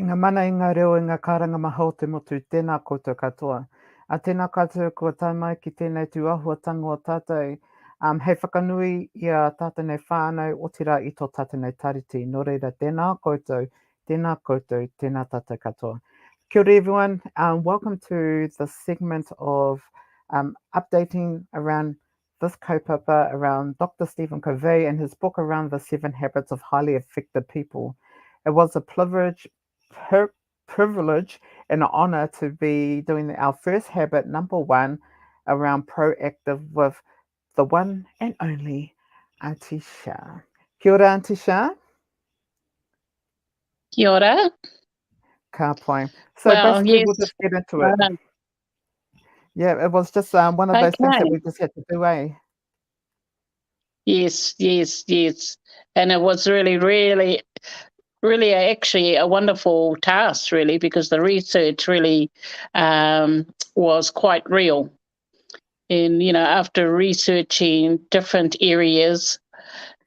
Ngā mana i ngā reo i ngā karanga mahau te motu, tēnā koutou katoa. A tēnā koutou kua taumai ki tēnei tu āhuatanga o tātou. Hei whakanui i a tātou nei whānau o te rā i tō tātou nei tariti. Nō reira, tēnā koutou, tēnā tātou katoa. Kia ora everyone, welcome to the segment of updating around this kaupapa around Dr. Stephen Covey and his book around the 7 habits of highly effective people. It was a privilege and an honor to be doing our first habit, number 1, around proactive with the one and only Auntie Shah. Kia ora, Auntie Shah. Kia ora. Ka pai. So basically, we'll just get into it. Yeah, it was just one of those things that we just had to do, eh? Yes. And it was really actually a wonderful task, really, because the research really was quite real. And, after researching different areas,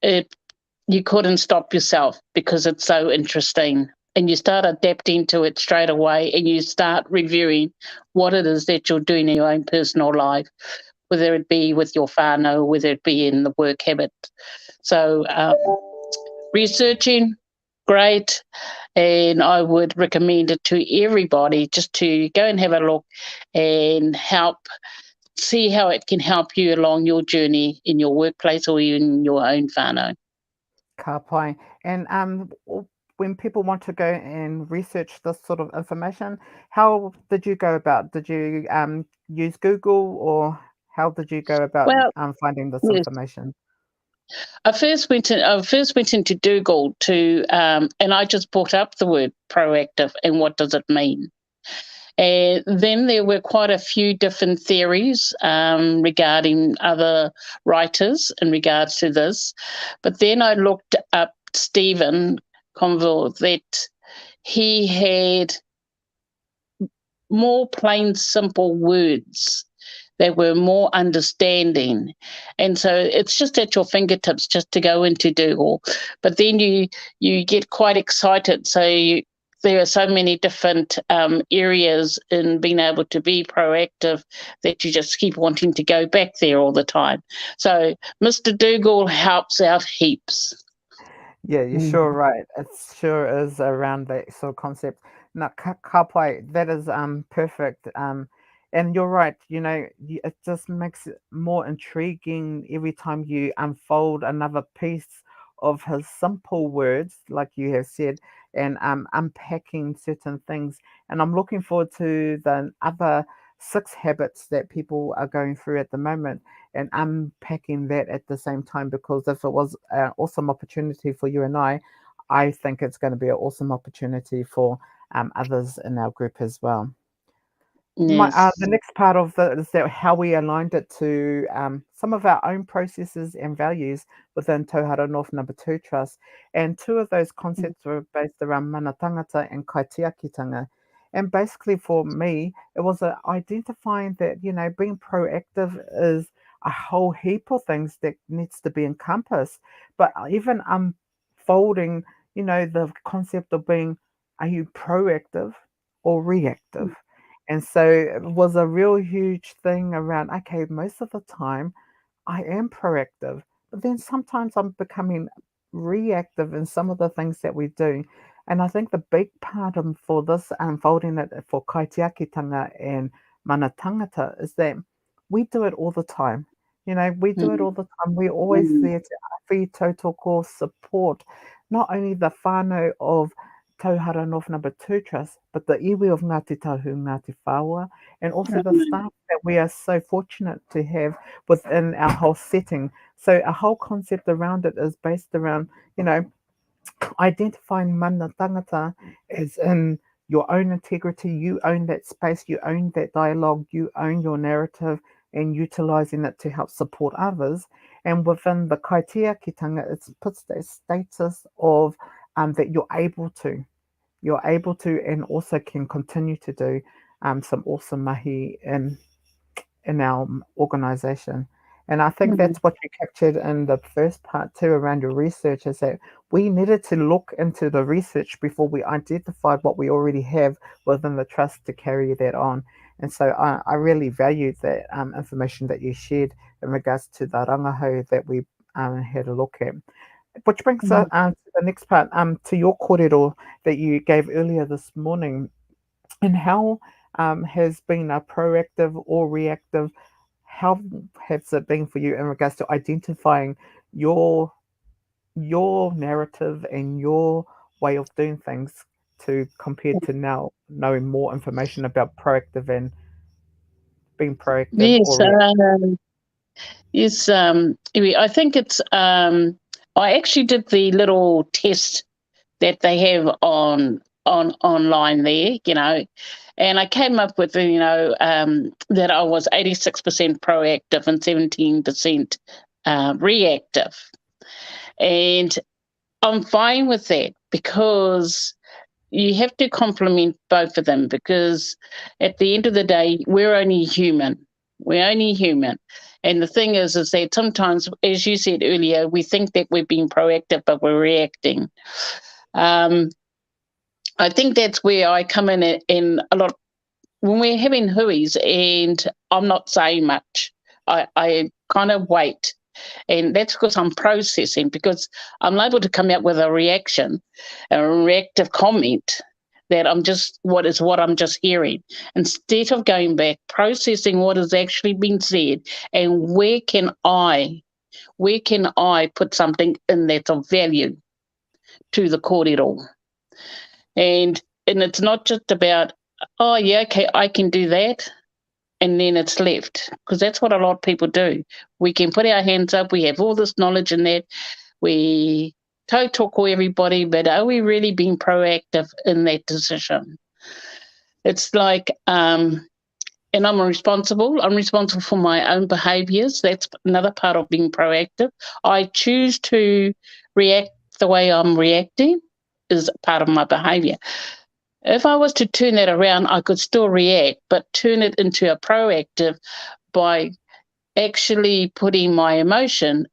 you couldn't stop yourself because it's so interesting. And you start adapting to it straight away, and you start reviewing what it is that you're doing in your own personal life, whether it be with your whānau, whether it be in the work habit. So researching, great, and I would recommend it to everybody just to go and have a look and see how it can help you along your journey in your workplace or in your own whānau. Ka pai. And when people want to go and research this sort of information, how did you go about? Did you use Google, or how did you go about finding this information? I first went into Google and I just brought up the word proactive and what does it mean. And then there were quite a few different theories regarding other writers in regards to this. But then I looked up Stephen Covey, that he had more plain, simple words that were more understanding. And so it's just at your fingertips just to go into Google. But then you get quite excited. So there are so many different areas in being able to be proactive that you just keep wanting to go back there all the time. So Mr. Google helps out heaps. Yeah, you're sure right. It sure is around that sort of concept. Now, ka pai, that is perfect. And you're right. It just makes it more intriguing every time you unfold another piece of his simple words, like you have said, and unpacking certain things. And I'm looking forward to the other 6 habits that people are going through at the moment, and unpacking that at the same time, because if it was an awesome opportunity for you and I think it's going to be an awesome opportunity for others in our group as well. Yes. The next part of it is that how we aligned it to some of our own processes and values within Tauhara North Number 2 Trust. And 2 of those concepts were based around mana tangata and kaitiakitanga. And basically for me, it was identifying that, being proactive is a whole heap of things that needs to be encompassed. But even unfolding, the concept of being, are you proactive or reactive? And so it was a real huge thing around, okay, most of the time I am proactive, but then sometimes I'm becoming reactive in some of the things that we do. And I think the big part for this unfolding it for kaitiakitanga and mana tangata is that we do it all the time. We do it all the time. We're always there to awhi tautoko support, not only the whānau of Tauhara North Number 2 Trust, but the iwi of Ngāti Tahu, Ngāti Whāua, and also the staff that we are so fortunate to have within our whole setting. So a whole concept around it is based around, identifying mana tangata as in your own integrity. You own that space, you own that dialogue, you own your narrative, and utilizing it to help support others. And within the kaitiakitanga, it puts that status of that you're able to and also can continue to do some awesome mahi in our organisation. And I think Mm. that's what you captured in the first part too around your research is that we needed to look into the research before we identified what we already have within the trust to carry that on. And so I really valued that information that you shared in regards to the rangahau that we had a look at. Which brings us Mm. to the next part, to your korero that you gave earlier this morning, and how has been a proactive or reactive? How has it been for you in regards to identifying your your narrative and your way of doing things to compared to now knowing more information about proactive and being proactive or Yes, reactive? yes. Iwi, I think it's. I actually did the little test that they have on online there, and I came up with that I was 86% proactive and 17% reactive, and I'm fine with that because you have to complement both of them because at the end of the day, we're only human. We're only human. And the thing is that sometimes, as you said earlier, we think that we're being proactive, but we're reacting. Um, I think that's where I come in a lot when we're having hui's and I'm not saying much. I kind of wait. And that's because I'm processing, because I'm able to come out with a reaction, a reactive comment that what I'm just hearing. Instead of going back, processing what has actually been said and where can I put something in that's of value to the korero. And it's not just about, oh yeah, okay, I can do that, and then it's left, because that's what a lot of people do. We can put our hands up, we have all this knowledge in that, we tautoko everybody, but are we really being proactive in that decision? It's like, and I'm responsible for my own behaviors. That's another part of being proactive. I choose to react the way I'm reacting is part of my behavior. If I was to turn that around, I could still react, but turn it into a proactive by actually putting my emotion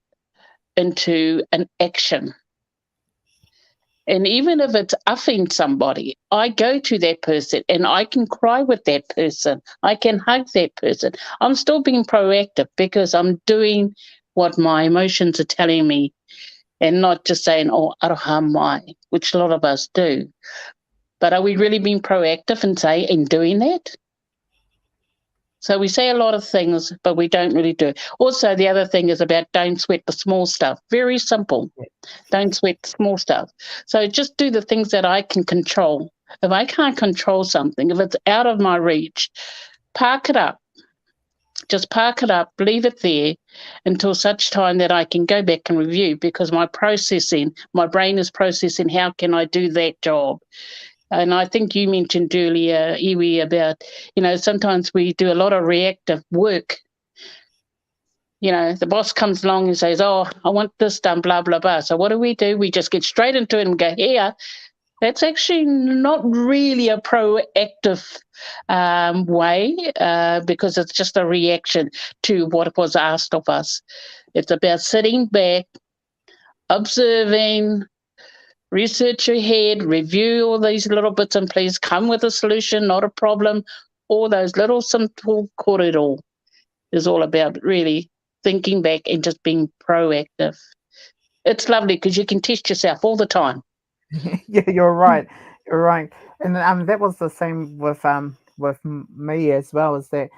into an action. And even if it's upping somebody, I go to that person and I can cry with that person. I can hug that person. I'm still being proactive because I'm doing what my emotions are telling me and not just saying, oh, aroha mai, which a lot of us do. But are we really being proactive in doing that? So we say a lot of things, but we don't really do. Also, the other thing is about don't sweat the small stuff. Very simple. Don't sweat the small stuff. So just do the things that I can control. If I can't control something, if it's out of my reach, park it up. Just park it up, leave it there until such time that I can go back and review, because my brain is processing, how can I do that job? And I think you mentioned earlier, Iwi, about, sometimes we do a lot of reactive work. The boss comes along and says, oh, I want this done, blah, blah, blah. So what do? We just get straight into it and go, here. That's actually not really a proactive way, because it's just a reaction to what was asked of us. It's about sitting back, observing, research ahead, review all these little bits and pieces, come with a solution, not a problem. All those little simple korero is all about really thinking back and just being proactive. It's lovely because you can test yourself all the time. Yeah, you're right. You're right. And that was the same with me as well. Is that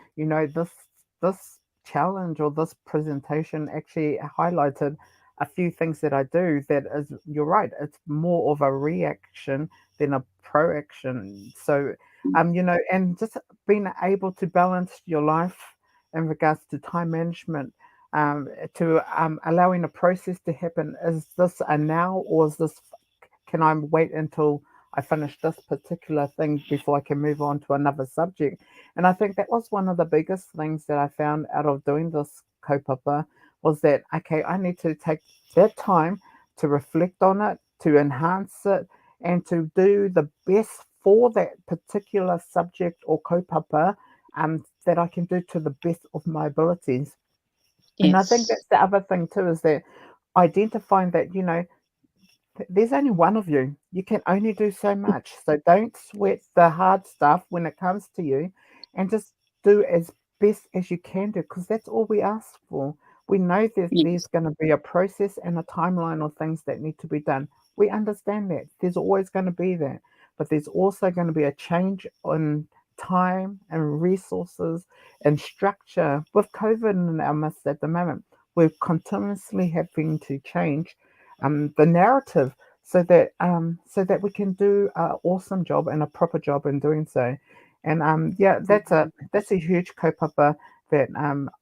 this challenge or this presentation actually highlighted a few things that I do. That is, you're right. It's more of a reaction than a proaction. So, and just being able to balance your life in regards to time management. To allowing a process to happen. Is this a now or is this can I wait until I finish this particular thing before I can move on to another subject? And I think that was one of the biggest things that I found out of doing this kaupapa was that, okay, I need to take that time to reflect on it, to enhance it, and to do the best for that particular subject or kaupapa that I can do to the best of my abilities. And I think Yes. that's the other thing too, is that identifying that, there's only one of you. You can only do so much. So don't sweat the hard stuff when it comes to you, and just do as best as you can do, because that's all we ask for. We know that there's Yes. going to be a process and a timeline of things that need to be done. We understand that. There's always going to be that. But there's also going to be a change in time and resources and structure. With COVID in our midst at the moment, we're continuously having to change the narrative so that we can do an awesome job and a proper job in doing so. And yeah, that's a huge kaupapa that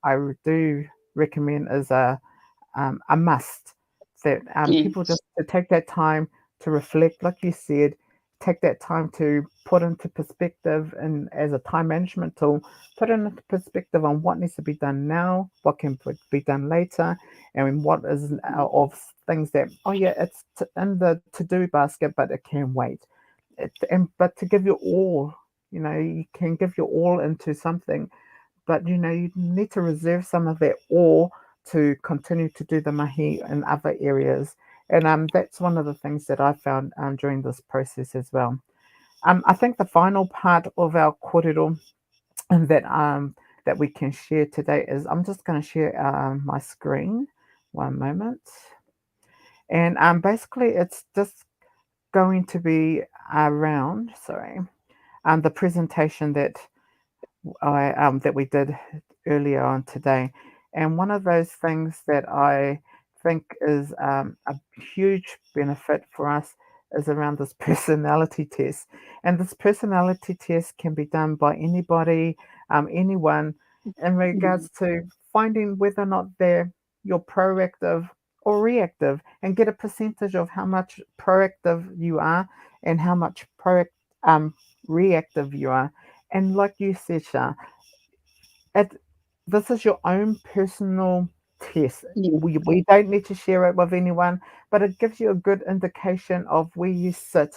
I do recommend as a must. That people Yes. just to take that time to reflect, like you said, take that time to put into perspective, and as a time management tool, put into perspective on what needs to be done now, what can be done later, and what is of things that, oh yeah, it's in the to do basket, but it can wait. But to give your all, you can give your all into something, but you need to reserve some of that ore to continue to do the mahi in other areas. And that's one of the things that I found during this process as well. I think the final part of our korero that we can share today is, I'm just going to share my screen. One moment. And basically, it's just going to be around, sorry, the presentation that we did earlier on today. And one of those things that I think is a huge benefit for us is around this personality test. And this personality test can be done by anybody, anyone, in regards to finding whether or not you're proactive or reactive, and get a percentage of how much proactive you are and how much um, reactive you are. And like you said, Shah, it, this is your own personal test. Yes. We don't need to share it with anyone, but it gives you a good indication of where you sit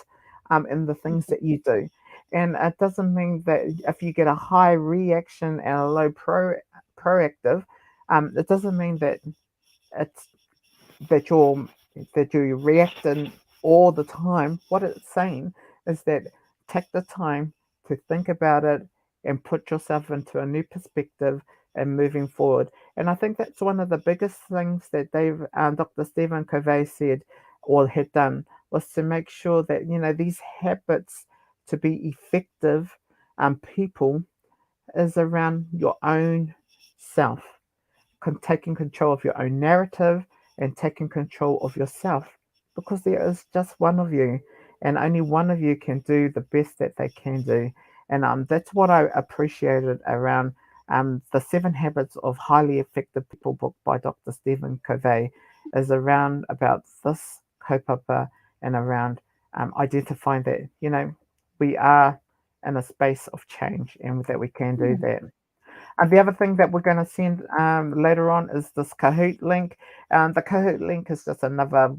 in the things that you do. And it doesn't mean that if you get a high reaction and a low proactive, it doesn't mean it's that you're that you're reacting all the time. What it's saying is that take the time to think about it and put yourself into a new perspective and moving forward. And I think that's one of the biggest things that Dr. Stephen Covey said or had done, was to make sure that these habits to be effective people is around your own self, taking control of your own narrative and taking control of yourself, because there is just one of you, and only one of you can do the best that they can do. And that's what I appreciated around the Seven Habits of Highly Effective People book by Dr. Stephen Covey, is around about this kaupapa, and around identifying that we are in a space of change, and that we can do that. And the other thing that we're going to send later on is this Kahoot link. The Kahoot link is just another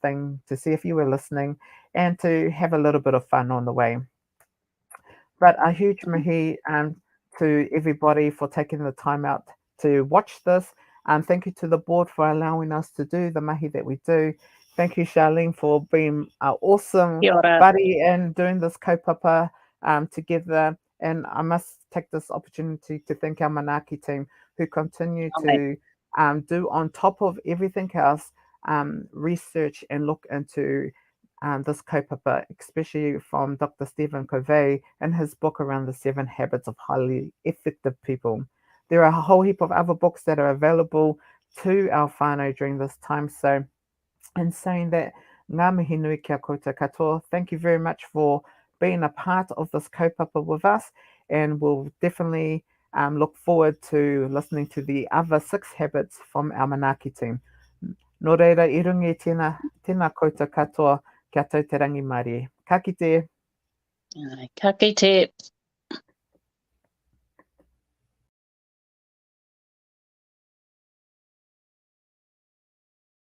thing to see if you were listening and to have a little bit of fun on the way. But a huge mahi to everybody for taking the time out to watch this. And thank you to the board for allowing us to do the mahi that we do. Thank you, Charlene, for being an awesome Kia ora. buddy and doing this kaupapa together. And I must take this opportunity to thank our Manaki team, who continue Ai. to do, on top of everything else, research and look into this kaupapa, especially from Dr. Stephen Covey and his book around the seven habits of highly effective people. There are a whole heap of other books that are available to our whānau during this time. So, in saying that, ngā mihi nui kia koutou katoa. Thank you very much for being a part of this kaupapa with us, and we'll definitely look forward to listening to the other six habits from our Manaki team. Nō reira, I rungi tēnā koutou katoa, kia tau te rangi Māori. Ka kite. Ai, ka kite.